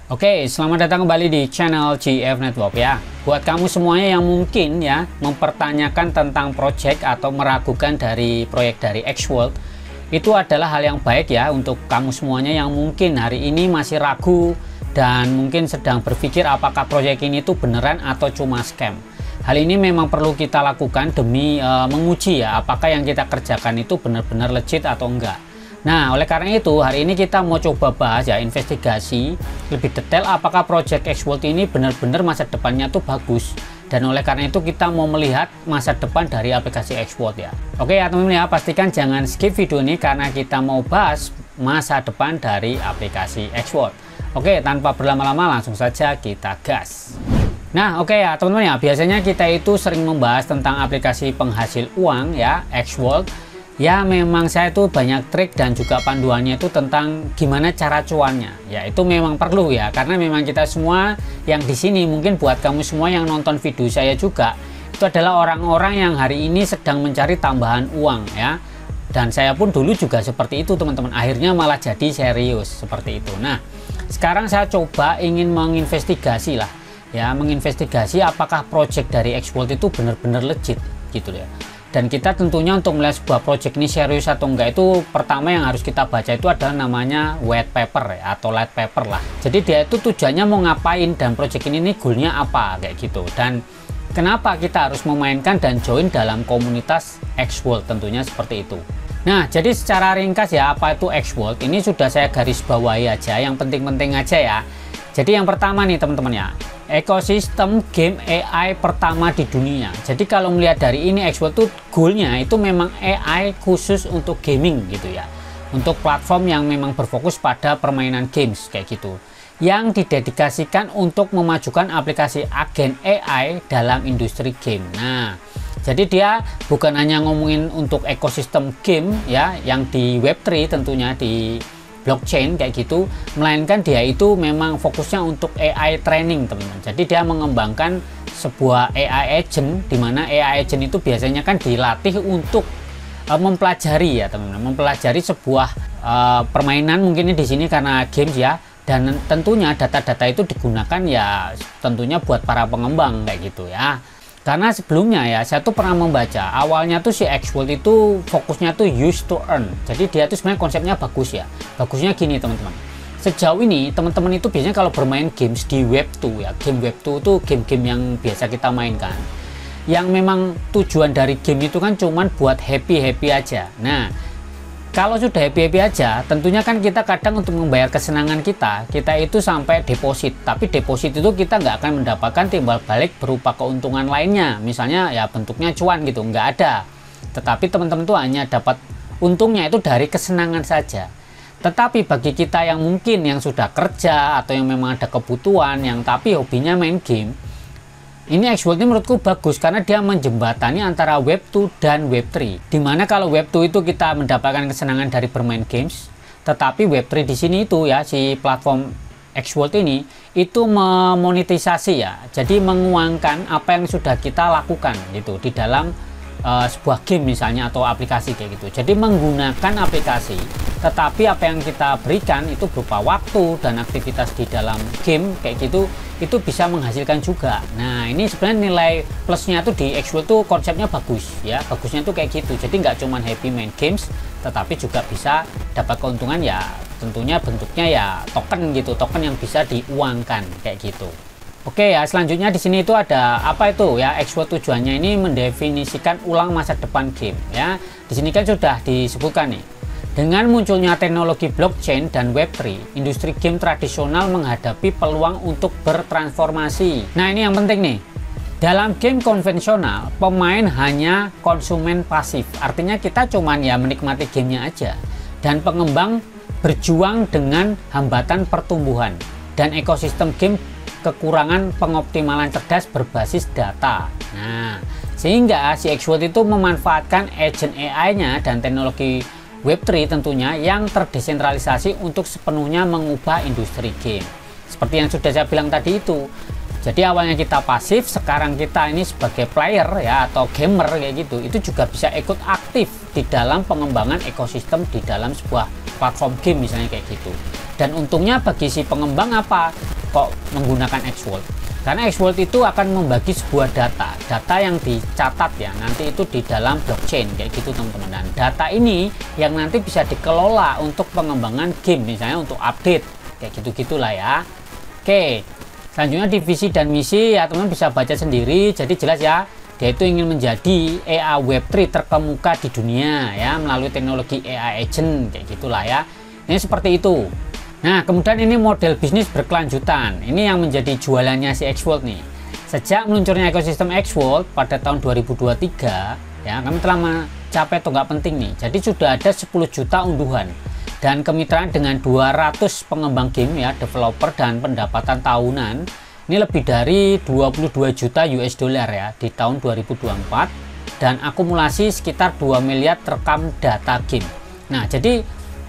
Oke, selamat datang kembali di channel GF Network ya. Buat kamu semuanya yang mungkin ya mempertanyakan tentang project atau meragukan dari proyek dari Xworld, itu adalah hal yang baik ya untuk kamu semuanya yang mungkin hari ini masih ragu dan mungkin sedang berpikir apakah proyek ini tuh beneran atau cuma scam. Hal ini memang perlu kita lakukan demi menguji ya apakah yang kita kerjakan itu benar-benar legit atau enggak. Nah, oleh karena itu hari ini kita mau coba bahas ya, investigasi lebih detail apakah project Xworld ini benar-benar masa depannya tuh bagus. Dan oleh karena itu kita mau melihat masa depan dari aplikasi Xworld ya. Oke ya teman-teman ya, pastikan jangan skip video ini karena kita mau bahas masa depan dari aplikasi Xworld. Oke, tanpa berlama-lama langsung saja kita gas. Nah, oke ya teman-teman ya, biasanya kita itu sering membahas tentang aplikasi penghasil uang ya, Xworld. Ya memang saya tuh banyak trik dan juga panduannya itu tentang gimana cara cuannya. Ya itu memang perlu ya, karena memang kita semua yang di sini, mungkin buat kamu semua yang nonton video saya juga, itu adalah orang-orang yang hari ini sedang mencari tambahan uang ya. Dan saya pun dulu juga seperti itu teman-teman, akhirnya malah jadi serius seperti itu. Nah sekarang saya coba ingin menginvestigasi lah ya, menginvestigasi apakah project dari Xworld itu benar-benar legit gitu ya. Dan kita tentunya untuk melihat sebuah project ini serius atau enggak, itu pertama yang harus kita baca itu adalah namanya white paper ya, atau light paper lah. Jadi dia itu tujuannya mau ngapain dan project ini nih goalnya apa kayak gitu. Dan kenapa kita harus memainkan dan join dalam komunitas Xworld, tentunya seperti itu. Nah jadi secara ringkas ya, apa itu Xworld ini sudah saya garis bawahi aja, yang penting-penting aja ya. Jadi yang pertama nih teman-teman ya, ekosistem game AI pertama di dunia. Jadi kalau melihat dari ini, Xworld tuh goalnya itu memang AI khusus untuk gaming gitu ya, untuk platform yang memang berfokus pada permainan games kayak gitu, yang didedikasikan untuk memajukan aplikasi agen AI dalam industri game. Nah jadi dia bukan hanya ngomongin untuk ekosistem game ya, yang di Web3 tentunya di blockchain kayak gitu, melainkan dia itu memang fokusnya untuk AI training teman-teman. Jadi dia mengembangkan sebuah AI agent, di mana AI agent itu biasanya kan dilatih untuk mempelajari ya teman-teman, mempelajari sebuah permainan, mungkin di sini karena games ya, dan tentunya data-data itu digunakan ya tentunya buat para pengembang kayak gitu ya. Karena sebelumnya ya saya tuh pernah membaca, awalnya tuh si Xworld itu fokusnya tuh use to earn. Jadi dia tuh sebenarnya konsepnya bagus ya. Bagusnya gini teman-teman, sejauh ini teman-teman itu biasanya kalau bermain games di Web 2 ya, game Web 2 tuh game-game yang biasa kita mainkan, yang memang tujuan dari game itu kan cuman buat happy-happy aja. Nah kalau sudah happy-happy aja, tentunya kan kita kadang untuk membayar kesenangan kita itu sampai deposit. Tapi deposit itu kita nggak akan mendapatkan timbal balik berupa keuntungan lainnya. Misalnya ya bentuknya cuan gitu, nggak ada. Tetapi teman-teman tuh hanya dapat untungnya itu dari kesenangan saja. Tetapi bagi kita yang mungkin yang sudah kerja atau yang memang ada kebutuhan, yang tapi hobinya main game, ini Xworld ini menurutku bagus karena dia menjembatani antara Web 2 dan Web 3. Dimana kalau Web 2 itu kita mendapatkan kesenangan dari bermain games, tetapi Web 3 di sini itu ya, si platform Xworld ini itu memonetisasi ya. Jadi menguangkan apa yang sudah kita lakukan gitu di dalam sebuah game misalnya atau aplikasi kayak gitu. Jadi menggunakan aplikasi, tetapi apa yang kita berikan itu berupa waktu dan aktivitas di dalam game kayak gitu, itu bisa menghasilkan juga. Nah ini sebenarnya nilai plusnya tuh di Xworld tuh konsepnya bagus ya, bagusnya tuh kayak gitu. Jadi nggak cuman happy main games, tetapi juga bisa dapat keuntungan ya, tentunya bentuknya ya token gitu, token yang bisa diuangkan kayak gitu. Oke ya, selanjutnya di sini itu ada apa itu ya, Xworld tujuannya ini mendefinisikan ulang masa depan game ya. Di sini kan sudah disebutkan nih, dengan munculnya teknologi blockchain dan Web3, industri game tradisional menghadapi peluang untuk bertransformasi. Nah ini yang penting nih, dalam game konvensional pemain hanya konsumen pasif, artinya kita cuman ya menikmati gamenya aja, dan pengembang berjuang dengan hambatan pertumbuhan dan ekosistem game kekurangan pengoptimalan cerdas berbasis data. Nah sehingga si Xworld itu memanfaatkan agent AI-nya dan teknologi Web3 tentunya yang terdesentralisasi untuk sepenuhnya mengubah industri game. Seperti yang sudah saya bilang tadi itu. Jadi awalnya kita pasif, sekarang kita ini sebagai player ya atau gamer kayak gitu, itu juga bisa ikut aktif di dalam pengembangan ekosistem di dalam sebuah platform game misalnya kayak gitu. Dan untungnya bagi si pengembang apa? kok menggunakan Xvault? Karena Xvault itu akan membagi sebuah data yang dicatat ya, nanti itu di dalam blockchain kayak gitu teman-teman. Dan data ini yang nanti bisa dikelola untuk pengembangan game, misalnya untuk update kayak gitu-gitulah ya. Oke, selanjutnya di visi dan misi ya teman-teman bisa baca sendiri. Jadi jelas ya, dia itu ingin menjadi AI Web3 terkemuka di dunia ya, melalui teknologi AI agent kayak gitulah ya. Ini seperti itu. Nah, kemudian ini model bisnis berkelanjutan. Ini yang menjadi jualannya si Xvault nih. Sejak meluncurnya ekosistem Xvault pada tahun 2023 ya, kami telah mencapai tonggak penting nih. Jadi sudah ada 10 juta unduhan dan kemitraan dengan 200 pengembang game ya, developer, dan pendapatan tahunan ini lebih dari 22 juta US dollar ya di tahun 2024, dan akumulasi sekitar 2 miliar terekam data game. Nah, jadi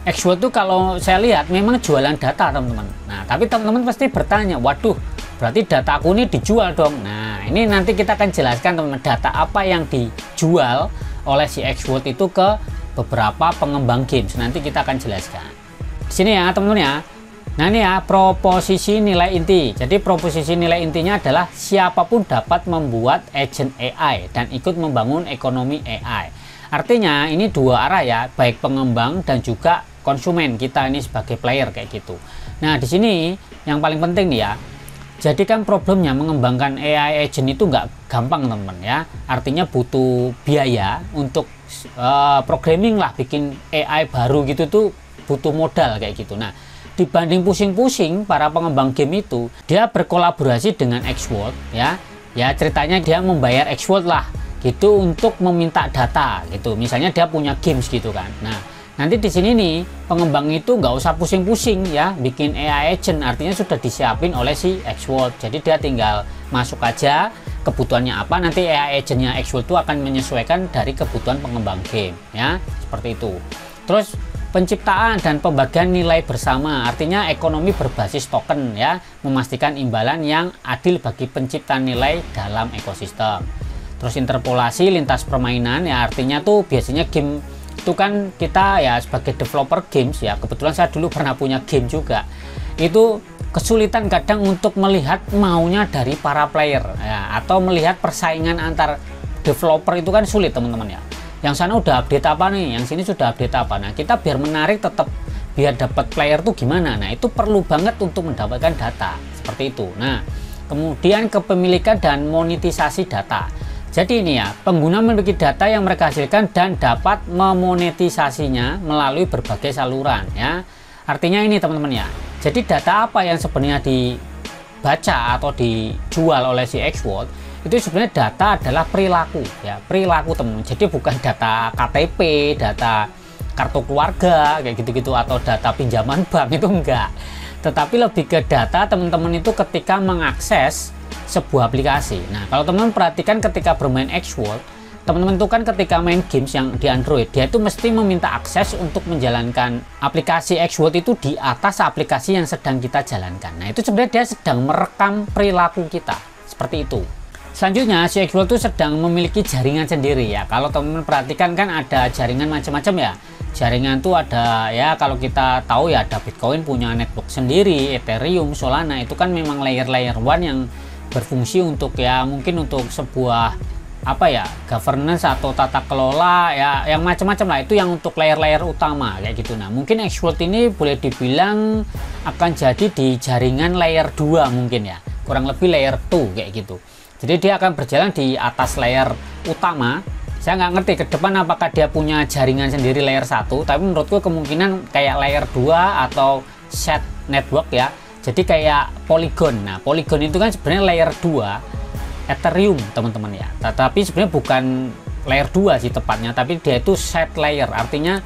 Xvault itu kalau saya lihat memang jualan data teman-teman. Nah, tapi teman-teman pasti bertanya, waduh, berarti data aku ini dijual dong. Nah, ini nanti kita akan jelaskan teman-teman, data apa yang dijual oleh si Xvault itu ke beberapa pengembang games. Nanti kita akan jelaskan. Di sini ya teman-teman ya. Nah, ini ya proposisi nilai inti. Jadi proposisi nilai intinya adalah siapapun dapat membuat agent AI dan ikut membangun ekonomi AI. Artinya ini dua arah ya, baik pengembang dan juga konsumen kita ini sebagai player kayak gitu. Nah, di sini yang paling penting nih ya. Jadi kan problemnya mengembangkan AI agent itu nggak gampang teman-teman ya. Artinya butuh biaya untuk programming lah, bikin AI baru gitu tuh butuh modal kayak gitu. Nah, dibanding pusing-pusing para pengembang game itu, dia berkolaborasi dengan Xvault ya. Ya ceritanya dia membayar Xvault lah gitu untuk meminta data gitu. Misalnya dia punya games gitu kan. Nah, nanti di sini nih pengembang itu nggak usah pusing-pusing ya bikin AI agent, artinya sudah disiapin oleh si Xvault. Jadi dia tinggal masuk aja kebutuhannya apa, nanti AI agentnya Xvault itu akan menyesuaikan dari kebutuhan pengembang game ya, seperti itu. Terus penciptaan dan pembagian nilai bersama, artinya ekonomi berbasis token ya, memastikan imbalan yang adil bagi pencipta nilai dalam ekosistem. Terus interpolasi lintas permainan ya, artinya tuh biasanya game itu kan kita ya sebagai developer games ya, kebetulan saya dulu pernah punya game juga, itu kesulitan kadang untuk melihat maunya dari para player ya, atau melihat persaingan antar developer itu kan sulit teman-teman ya. Yang sana udah update apa nih, yang sini sudah update apa. Nah, kita biar menarik tetap biar dapat player tuh gimana. Nah, itu perlu banget untuk mendapatkan data seperti itu. Nah, kemudian kepemilikan dan monetisasi data. Jadi ini ya, pengguna memiliki data yang mereka hasilkan dan dapat memonetisasinya melalui berbagai saluran ya. Artinya ini teman-teman ya. Jadi data apa yang sebenarnya dibaca atau dijual oleh si Xvault itu sebenarnya data adalah perilaku ya, perilaku teman. Jadi bukan data KTP, data kartu keluarga kayak gitu-gitu, atau data pinjaman bank, itu enggak. Tetapi lebih ke data teman-teman itu ketika mengakses sebuah aplikasi. Nah, kalau teman-teman perhatikan ketika bermain Xvault, teman-teman itu kan ketika main games yang di Android, dia itu mesti meminta akses untuk menjalankan aplikasi Xvault itu di atas aplikasi yang sedang kita jalankan. Nah, itu sebenarnya dia sedang merekam perilaku kita seperti itu. Selanjutnya si Xvault itu sedang memiliki jaringan sendiri ya. Kalau teman-teman perhatikan kan ada jaringan macam-macam ya. Jaringan tuh ada ya, kalau kita tahu ya ada Bitcoin punya network sendiri, Ethereum, Solana, itu kan memang layer-layer one yang berfungsi untuk ya mungkin untuk sebuah apa ya, governance atau tata kelola ya, yang macam-macam lah, itu yang untuk layer-layer utama kayak gitu. Nah, mungkin Xvault ini boleh dibilang akan jadi di jaringan layer 2 mungkin ya, kurang lebih layer 2 kayak gitu. Jadi dia akan berjalan di atas layer utama. Saya nggak ngerti ke depan apakah dia punya jaringan sendiri layer 1, tapi menurutku kemungkinan kayak layer 2 atau set network ya. Jadi kayak Polygon. Nah, Polygon itu kan sebenarnya layer 2 Ethereum teman-teman ya. Tetapi sebenarnya bukan layer 2 sih tepatnya, tapi dia itu set layer. Artinya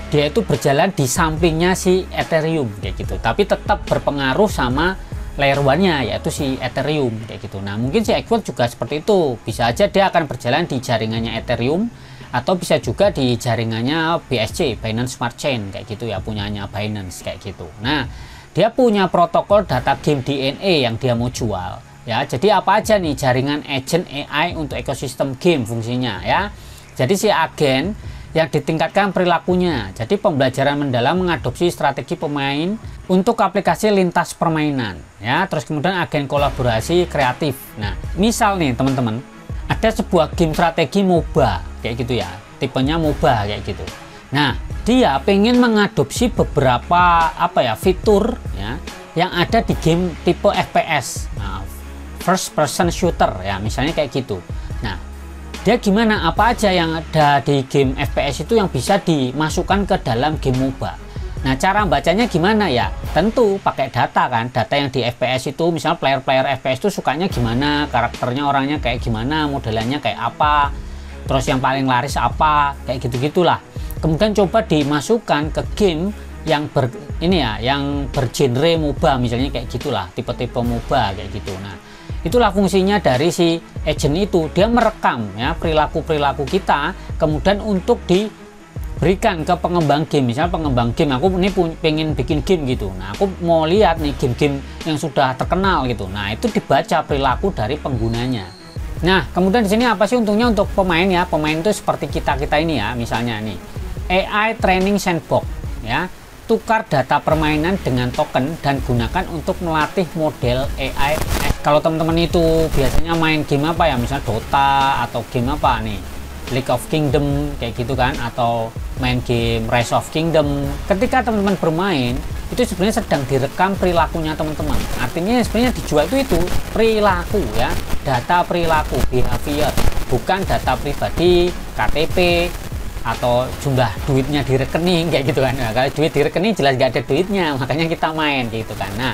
dia itu berjalan di sampingnya si Ethereum kayak gitu. Tapi tetap berpengaruh sama layer 1-nya, yaitu si Ethereum kayak gitu. Nah, mungkin si Xvault juga seperti itu. Bisa aja dia akan berjalan di jaringannya Ethereum, atau bisa juga di jaringannya BSC, Binance Smart Chain kayak gitu ya, punyanya Binance kayak gitu. Nah, dia punya protokol data game DNA yang dia mau jual ya. Jadi apa aja nih jaringan agent AI untuk ekosistem game fungsinya ya. Jadi si agen yang ditingkatkan perilakunya. Jadi pembelajaran mendalam mengadopsi strategi pemain untuk aplikasi lintas permainan ya. Terus kemudian agen kolaborasi kreatif. Nah, misal nih teman-teman, ada sebuah game strategi MOBA kayak gitu ya, tipenya MOBA kayak gitu. Nah, dia pengen mengadopsi beberapa fitur ya yang ada di game tipe FPS, nah, first person shooter ya, misalnya kayak gitu. Nah, dia gimana, apa aja yang ada di game FPS itu yang bisa dimasukkan ke dalam game MOBA. Nah, cara bacanya gimana ya? Tentu pakai data kan, data yang di FPS itu, misalnya player-player FPS itu sukanya gimana, karakternya orangnya kayak gimana, modelannya kayak apa, terus yang paling laris apa, kayak gitu-gitulah. Kemudian coba dimasukkan ke game yang yang bergenre MOBA, misalnya kayak gitulah, tipe-tipe MOBA kayak gitu. Nah, itulah fungsinya dari si agent itu, dia merekam ya perilaku kita, kemudian untuk diberikan ke pengembang game. Misalnya pengembang game, aku ini pengen bikin game gitu, nah aku mau lihat nih game-game yang sudah terkenal gitu, nah itu dibaca perilaku dari penggunanya. Nah, kemudian di sini apa sih untungnya untuk pemain ya? Pemain itu seperti kita ini ya, misalnya nih AI Training Sandbox ya, tukar data permainan dengan token dan gunakan untuk melatih model AI. Kalau teman-teman itu biasanya main game apa ya, misalnya Dota atau game apa nih, League of Kingdom kayak gitu kan, atau main game Rise of Kingdom. Ketika teman-teman bermain itu sebenarnya sedang direkam perilakunya teman-teman. Artinya sebenarnya dijual itu perilaku ya, data perilaku, behavior, bukan data pribadi, KTP atau jumlah duitnya di rekening kayak gitu kan. Nah, kalau duit di rekening jelas gak ada duitnya, makanya kita main gitu kan. Nah,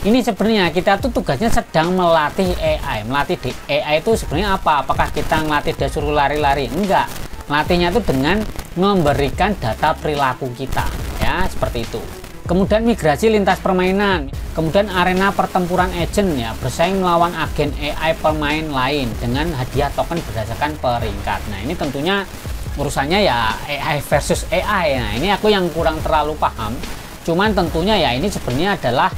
ini sebenarnya kita tuh tugasnya sedang melatih AI. Melatih AI itu sebenarnya apa? Apakah kita ngelatih dia suruh lari-lari? Enggak. Melatihnya itu dengan memberikan data perilaku kita ya, seperti itu. Kemudian migrasi lintas permainan, kemudian arena pertempuran agent ya, bersaing melawan agen AI pemain lain dengan hadiah token berdasarkan peringkat. Nah, ini tentunya urusannya ya AI versus AI. Nah, ini aku yang kurang terlalu paham, cuman tentunya ya ini sebenarnya adalah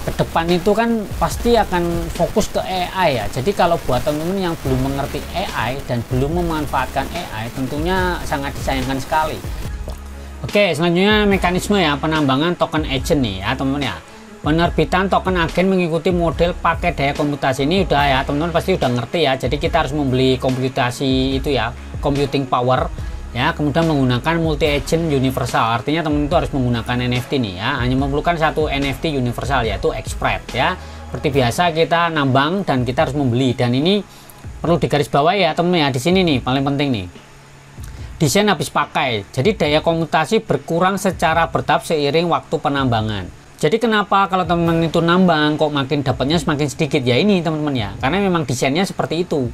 ke depan itu kan pasti akan fokus ke AI ya. Jadi kalau buat teman-teman yang belum mengerti AI dan belum memanfaatkan AI, tentunya sangat disayangkan sekali. Oke, selanjutnya mekanisme ya penambangan token agent nih ya teman-teman ya. Penerbitan token agen mengikuti model pakai daya komputasi. Ini udah ya teman-teman pasti udah ngerti ya. Jadi kita harus membeli komputasi itu ya, computing power ya, kemudian menggunakan multi agent universal. Artinya teman-teman itu harus menggunakan NFT nih ya, hanya memerlukan satu NFT universal yaitu Express ya. Seperti biasa kita nambang dan kita harus membeli, dan ini perlu digarisbawahi ya teman-teman ya. Di sini nih paling penting nih, desain habis pakai. Jadi daya komputasi berkurang secara bertahap seiring waktu penambangan. Jadi kenapa kalau teman-teman itu nambang kok makin dapatnya semakin sedikit ya, ini teman-teman ya, karena memang desainnya seperti itu.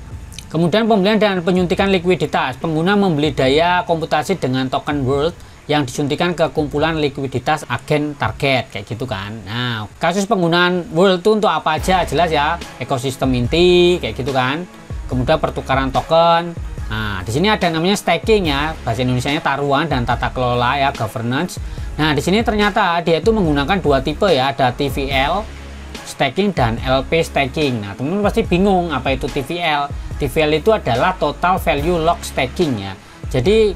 Kemudian pembelian dan penyuntikan likuiditas, pengguna membeli daya komputasi dengan token world yang disuntikan ke kumpulan likuiditas agen target kayak gitu kan. Nah, kasus penggunaan world itu untuk apa aja jelas ya, ekosistem inti kayak gitu kan. Kemudian pertukaran token. Nah, di sini ada namanya staking ya, bahasa Indonesianya taruhan dan tata kelola ya, governance. Nah, di sini ternyata dia itu menggunakan dua tipe ya, ada TVL staking dan LP staking. Nah, teman-teman pasti bingung apa itu TVL. TVL itu adalah total value lock staking ya. Jadi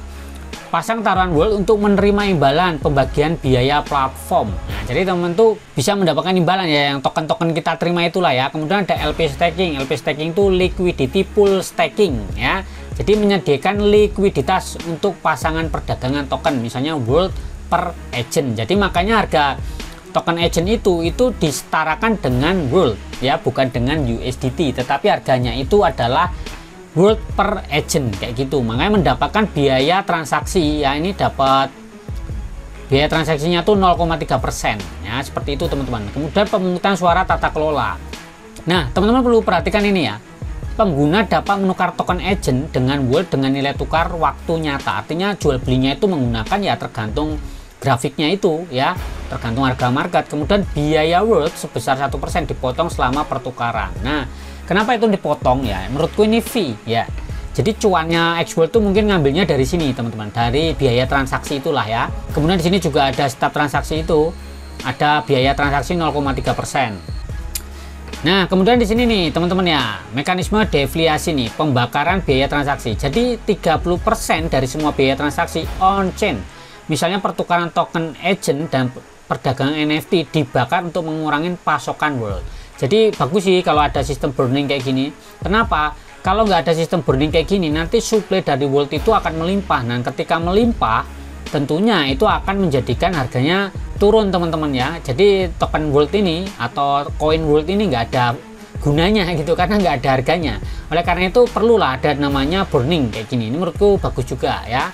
pasang taruhan world untuk menerima imbalan pembagian biaya platform. Nah, jadi teman-teman tuh bisa mendapatkan imbalan ya, yang token-token kita terima itulah ya. Kemudian ada LP staking. LP staking itu liquidity pool staking ya. Jadi menyediakan likuiditas untuk pasangan perdagangan token, misalnya world per agent. Jadi makanya harga token agent itu disetarakan dengan world ya, bukan dengan USDT, tetapi harganya itu adalah world per agent kayak gitu. Makanya mendapatkan biaya transaksi ya, ini dapat biaya transaksinya tuh 0,3% ya, seperti itu teman-teman. Kemudian pemungutan suara tata kelola. Nah, teman-teman perlu perhatikan ini ya. Pengguna dapat menukar token agent dengan world dengan nilai tukar waktu nyata. Artinya jual belinya itu menggunakan ya tergantung grafiknya itu ya, tergantung harga market. Kemudian biaya world sebesar 1% dipotong selama pertukaran. Nah, kenapa itu dipotong ya? Menurutku ini fee ya. Jadi cuannya Xworld itu mungkin ngambilnya dari sini teman-teman, dari biaya transaksi itulah ya. Kemudian di sini juga ada setiap transaksi itu ada biaya transaksi 0,3%. Nah, kemudian di sini nih teman-teman ya, mekanisme defliasi nih, pembakaran biaya transaksi. Jadi 30% dari semua biaya transaksi on-chain. Misalnya pertukaran token agent dan perdagangan NFT dibakar untuk mengurangi pasokan world. Jadi bagus sih kalau ada sistem burning kayak gini. Kenapa? Kalau nggak ada sistem burning kayak gini, nanti supply dari world itu akan melimpah. Nah, ketika melimpah, tentunya itu akan menjadikan harganya turun teman-teman ya. Jadi token world ini atau koin world ini nggak ada gunanya gitu, karena nggak ada harganya. Oleh karena itu perlulah ada namanya burning kayak gini. Ini menurutku bagus juga ya.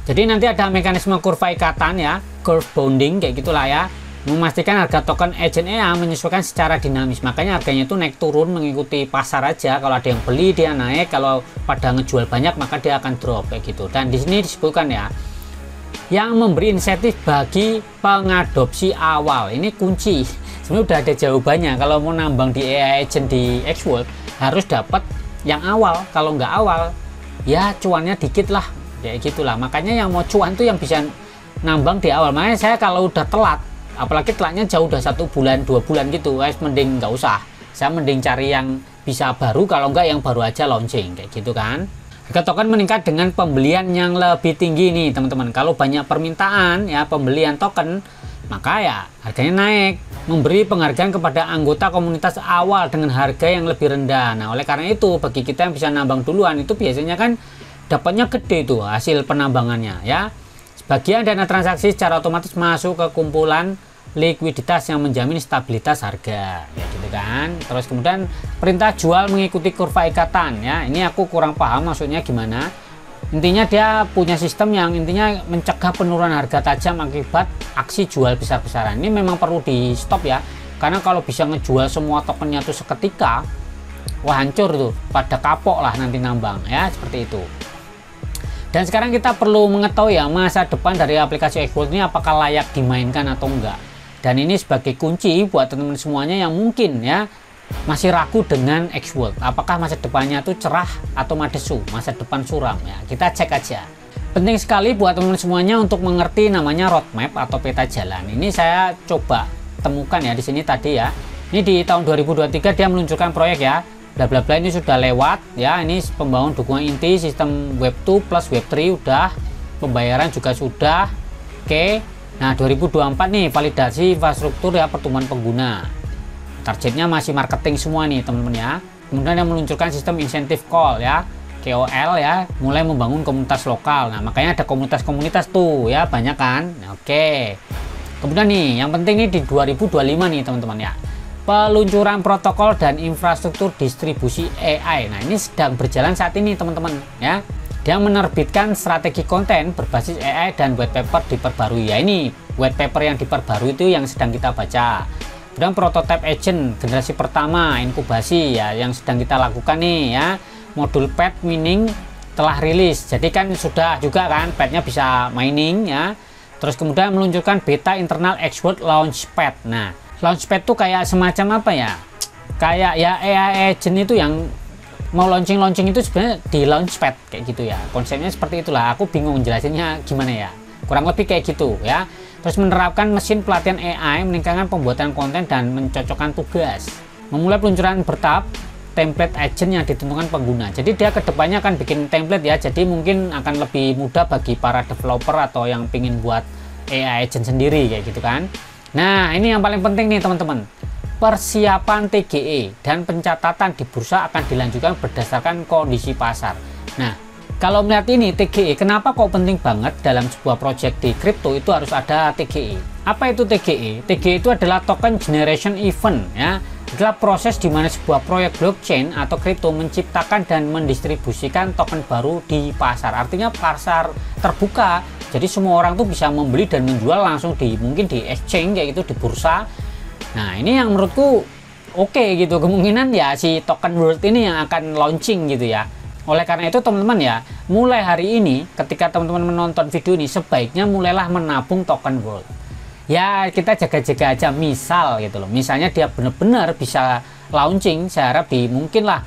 Jadi nanti ada mekanisme kurva ikatan ya, curve bonding kayak gitulah ya, memastikan harga token agent EA menyesuaikan secara dinamis. Makanya harganya itu naik turun mengikuti pasar aja. Kalau ada yang beli dia naik, kalau pada ngejual banyak maka dia akan drop kayak gitu. Dan di sini disebutkan ya, yang memberi insentif bagi pengadopsi awal. Ini kunci. Sebenarnya udah ada jawabannya. Kalau mau nambang di AI Agent di XWorld harus dapat yang awal. Kalau nggak awal, ya cuannya dikit lah. Ya gitulah. Makanya yang mau cuan tuh yang bisa nambang di awal. Makanya saya kalau udah telat, apalagi telatnya jauh udah 1 bulan 2 bulan gitu, mending nggak usah. Saya mending cari yang bisa baru. Kalau nggak yang baru aja launching kayak gitu kan. Harga token meningkat dengan pembelian yang lebih tinggi nih teman-teman. Kalau banyak permintaan ya pembelian token, maka ya harganya naik. Memberi penghargaan kepada anggota komunitas awal dengan harga yang lebih rendah. Nah, oleh karena itu bagi kita yang bisa nambang duluan itu biasanya kan dapatnya gede tuh hasil penambangannya ya. Sebagian dana transaksi secara otomatis masuk ke kumpulan likuiditas yang menjamin stabilitas harga ya gitu kan. Terus kemudian perintah jual mengikuti kurva ikatan ya, ini aku kurang paham maksudnya gimana. Intinya dia punya sistem yang intinya mencegah penurunan harga tajam akibat aksi jual besar-besaran. Ini memang perlu di stop ya, karena kalau bisa ngejual semua tokennya tuh seketika, wah hancur tuh, pada kapok lah nanti nambang ya, seperti itu. Dan sekarang kita perlu mengetahui ya masa depan dari aplikasi XWorld ini apakah layak dimainkan atau enggak. Dan ini sebagai kunci buat teman-teman semuanya yang mungkin ya masih ragu dengan XWorld. Apakah masa depannya itu cerah atau madesu, masa depan suram ya. Kita cek aja. Penting sekali buat teman-teman semuanya untuk mengerti namanya roadmap atau peta jalan. Ini saya coba temukan ya di sini tadi ya. Ini di tahun 2023 dia meluncurkan proyek ya. Bla bla bla, ini sudah lewat ya. Ini pembangunan dukungan inti sistem Web 2 plus Web 3 udah. Pembayaran juga sudah. Oke. Nah, 2024 nih validasi infrastruktur ya, pertumbuhan pengguna. Targetnya masih marketing semua nih teman-teman ya. Kemudian yang meluncurkan sistem insentif call ya, KOL ya, mulai membangun komunitas lokal. Nah, makanya ada komunitas-komunitas tuh ya, banyak kan. Nah, oke. Kemudian nih, yang penting nih di 2025 nih teman-teman ya. Peluncuran protokol dan infrastruktur distribusi AI. Nah, ini sedang berjalan saat ini teman-teman ya. Dia menerbitkan strategi konten berbasis AI dan white paper diperbarui. Ya, ini white paper yang diperbarui itu yang sedang kita baca. Kemudian prototype agent generasi pertama inkubasi ya yang sedang kita lakukan nih ya. Modul pad mining telah rilis. Jadi kan sudah juga kan padnya bisa mining ya. Terus kemudian meluncurkan beta internal XWorld Launchpad. Nah, Launchpad tuh kayak semacam apa ya? Kayak ya AI agent itu yang mau launching itu sebenarnya di Launchpad kayak gitu ya. Konsepnya seperti itulah. Aku bingung jelasinnya gimana ya. Kurang lebih kayak gitu ya. Terus menerapkan mesin pelatihan AI, meningkatkan pembuatan konten dan mencocokkan tugas. Memulai peluncuran bertahap template agent yang ditentukan pengguna. Jadi dia kedepannya akan bikin template ya. Jadi mungkin akan lebih mudah bagi para developer atau yang pingin buat AI agent sendiri kayak gitu kan. Nah, ini yang paling penting nih teman-teman. Persiapan TGE dan pencatatan di bursa akan dilanjutkan berdasarkan kondisi pasar. Nah, kalau melihat ini TGE, kenapa kok penting banget dalam sebuah project di kripto itu harus ada TGE? Apa itu TGE? TGE itu adalah token generation event ya. Adalah proses di mana sebuah proyek blockchain atau kripto menciptakan dan mendistribusikan token baru di pasar. Artinya pasar terbuka. Jadi semua orang tuh bisa membeli dan menjual langsung mungkin di exchange kayak gitu, di bursa. Nah, ini yang menurutku oke gitu. Kemungkinan ya si token world ini yang akan launching gitu ya. Oleh karena itu teman-teman ya, mulai hari ini ketika teman-teman menonton video ini sebaiknya mulailah menabung token world. Ya kita jaga-jaga aja, misal gitu loh. Misalnya dia benar-benar bisa launching, saya harap mungkin lah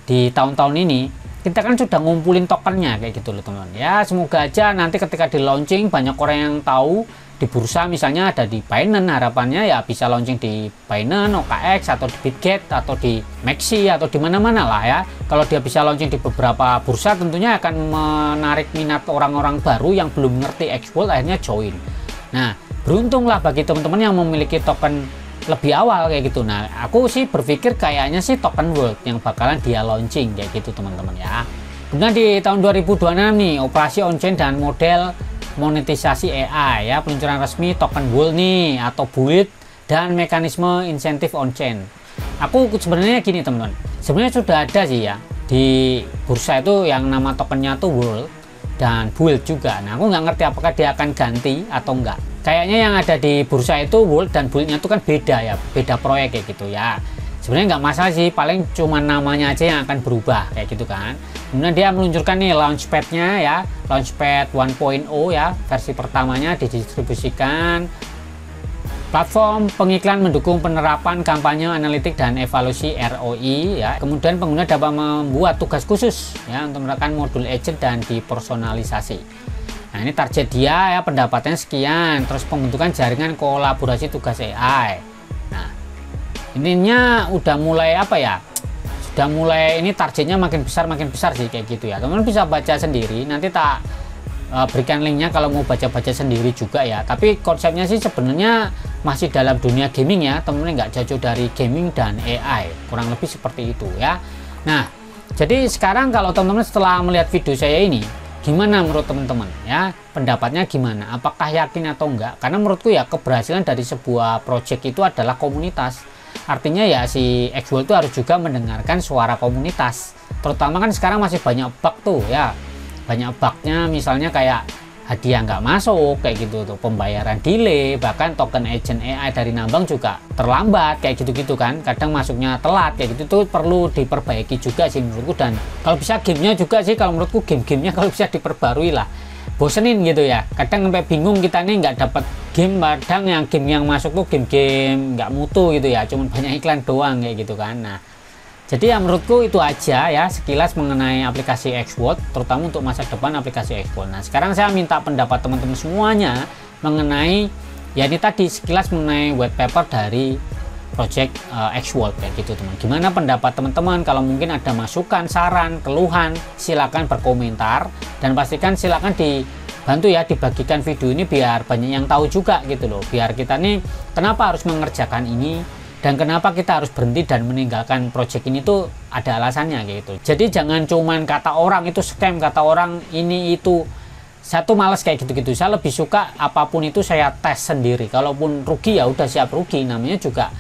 di tahun-tahun ini kita kan sudah ngumpulin tokennya kayak gitu loh teman-teman. Ya semoga aja nanti ketika di launching banyak orang yang tahu, di bursa, misalnya ada di Binance, harapannya ya bisa launching di Binance, OKX, atau di Bitget, atau di Maxi, atau di mana-mana lah ya. Kalau dia bisa launching di beberapa bursa, tentunya akan menarik minat orang-orang baru yang belum ngerti Xworld, akhirnya join. Nah, beruntunglah bagi teman-teman yang memiliki token lebih awal kayak gitu. Nah, aku sih berpikir kayaknya sih token World yang bakalan dia launching kayak gitu teman-teman ya. Kemudian di tahun 2026 nih, operasi on-chain dan model monetisasi AI ya, peluncuran resmi token World nih atau BUID, dan mekanisme insentif on-chain. Aku sebenarnya gini teman-teman, sebenarnya sudah ada sih ya di bursa itu yang nama tokennya tuh World dan BUID juga. Nah, aku nggak ngerti apakah dia akan ganti atau enggak. Kayaknya yang ada di bursa itu World dan BUID-nya itu kan beda ya, beda proyek kayak gitu ya. Sebenarnya nggak masalah sih, paling cuma namanya aja yang akan berubah kayak gitu kan. Kemudian dia meluncurkan nih launchpad-nya ya, launchpad 1.0 ya, versi pertamanya didistribusikan. Platform pengiklan mendukung penerapan kampanye analitik dan evaluasi ROI ya. Kemudian pengguna dapat membuat tugas khusus ya untuk menerapkan modul agent dan dipersonalisasi. Nah, ini target dia ya, pendapatannya sekian, terus pembentukan jaringan kolaborasi tugas AI. Nah, ininya udah mulai apa ya, sudah mulai ini targetnya makin besar sih kayak gitu ya. Teman-teman bisa baca sendiri, nanti tak berikan linknya kalau mau baca-baca sendiri juga ya. Tapi konsepnya sih sebenarnya masih dalam dunia gaming ya, teman-teman, nggak jauh dari gaming dan AI, kurang lebih seperti itu ya. Nah, jadi sekarang kalau teman-teman setelah melihat video saya ini, gimana menurut teman-teman ya, pendapatnya gimana, apakah yakin atau enggak? Karena menurutku ya, keberhasilan dari sebuah project itu adalah komunitas. Artinya ya si Xworld itu harus juga mendengarkan suara komunitas, terutama kan sekarang masih banyak bug tuh ya, banyak bugnya, misalnya kayak hadiah nggak masuk kayak gitu tuh, pembayaran delay, bahkan token agent AI dari Nambang juga terlambat kayak gitu-gitu kan, kadang masuknya telat kayak gitu tuh, perlu diperbaiki juga sih menurutku. Dan kalau bisa gamenya juga sih, kalau menurutku game-gamenya kalau bisa diperbarui lah, bosenin gitu ya, kadang sampai bingung kita nih nggak dapat game, kadang yang game yang masuk tuh game-game nggak mutu gitu ya, cuman banyak iklan doang kayak gitu kan. Nah, jadi ya menurutku itu aja ya sekilas mengenai aplikasi Xworld, terutama untuk masa depan aplikasi Xworld. Nah, sekarang saya minta pendapat teman-teman semuanya mengenai ya ini tadi, sekilas mengenai white paper dari project Xworld kayak gitu teman. Gimana pendapat teman-teman? Kalau mungkin ada masukan, saran, keluhan, silakan berkomentar, dan pastikan silakan dibantu ya, dibagikan video ini biar banyak yang tahu juga gitu loh, biar kita nih kenapa harus mengerjakan ini dan kenapa kita harus berhenti dan meninggalkan project ini tuh ada alasannya gitu. Jadi jangan cuman kata orang itu scam, kata orang ini itu. Saya tuh males kayak gitu-gitu. Saya lebih suka apapun itu saya tes sendiri. Kalaupun rugi ya udah siap rugi. Namanya juga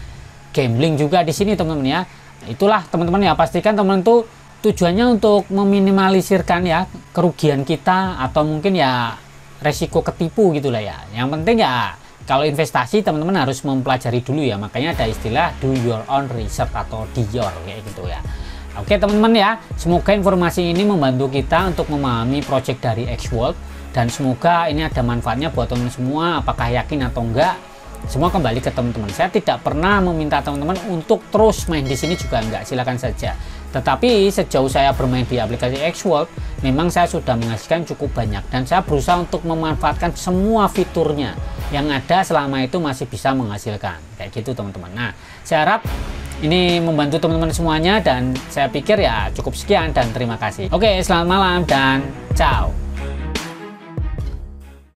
gambling juga di sini teman-teman ya. Itulah teman-teman ya, pastikan teman tuh tujuannya untuk meminimalisirkan ya kerugian kita, atau mungkin ya resiko ketipu gitulah ya. Yang penting ya, kalau investasi teman-teman harus mempelajari dulu ya, makanya ada istilah do your own research atau DIOR kayak gitu ya. Oke teman-teman ya, semoga informasi ini membantu kita untuk memahami project dari Xworld, dan semoga ini ada manfaatnya buat teman-teman semua. Apakah yakin atau enggak, semua kembali ke teman-teman. Saya tidak pernah meminta teman-teman untuk terus main di sini juga enggak, silakan saja. Tetapi sejauh saya bermain di aplikasi Xworld, memang saya sudah menghasilkan cukup banyak, dan saya berusaha untuk memanfaatkan semua fiturnya yang ada selama itu masih bisa menghasilkan kayak gitu teman-teman. Nah, saya harap ini membantu teman-teman semuanya, dan saya pikir ya cukup sekian dan terima kasih. Oke, selamat malam dan ciao.